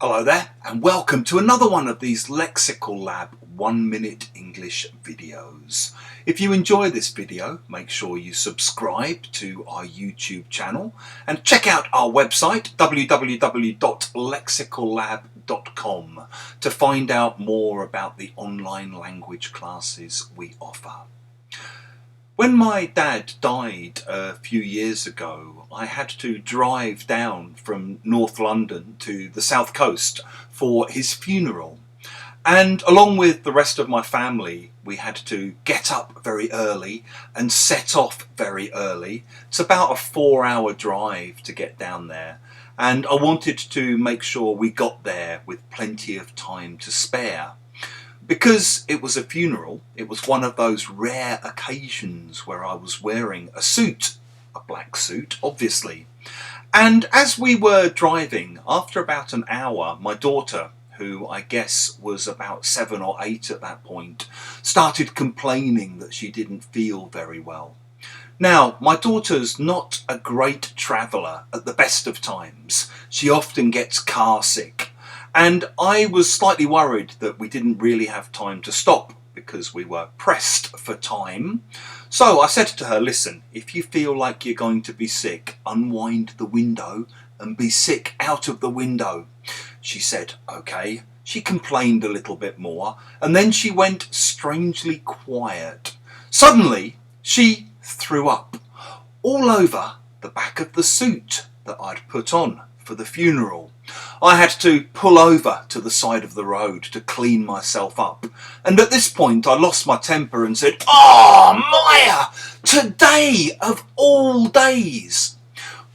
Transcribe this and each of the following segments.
Hello there and welcome to another one of these Lexical Lab 1 minute English videos. If you enjoy this video, make sure you subscribe to our YouTube channel and check out our website www.lexicallab.com to find out more about the online language classes we offer. When my dad died a few years ago, I had to drive down from North London to the South Coast for his funeral. And along with the rest of my family, we had to get up very early and set off very early. It's about a 4-hour drive to get down there. And I wanted to make sure we got there with plenty of time to spare. Because it was a funeral, it was one of those rare occasions where I was wearing a suit, a black suit, obviously. And as we were driving, after about an hour, my daughter, who I guess was about 7 or 8 at that point, started complaining that she didn't feel very well. Now, my daughter's not a great traveller at the best of times. She often gets car sick. And I was slightly worried that we didn't really have time to stop because we were pressed for time. So I said to her, listen, if you feel like you're going to be sick, unwind the window and be sick out of the window. She said, okay. She complained a little bit more and then she went strangely quiet. Suddenly, she threw up all over the back of the suit that I'd put on for the funeral. I had to pull over to the side of the road to clean myself up. And at this point I lost my temper and said, "Oh, Maya, today of all days."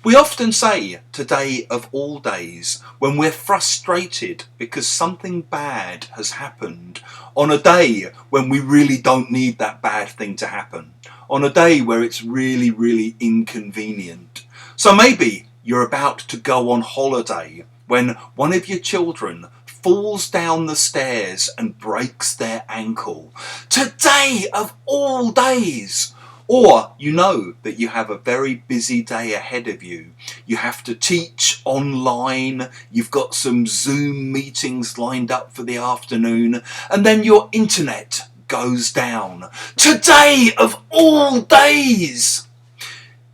We often say today of all days when we're frustrated because something bad has happened on a day when we really don't need that bad thing to happen, on a day where it's really, really inconvenient. So maybe you're about to go on holiday when one of your children falls down the stairs and breaks their ankle. Today of all days! Or you know that you have a very busy day ahead of you. You have to teach online, you've got some Zoom meetings lined up for the afternoon, and then your internet goes down. Today of all days!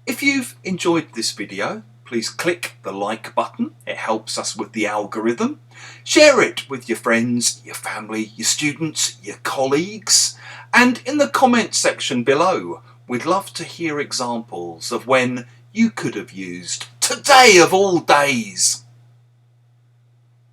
If you've enjoyed this video, please click the like button. It helps us with the algorithm. Share it with your friends, your family, your students, your colleagues. And in the comment section below, we'd love to hear examples of when you could have used today of all days.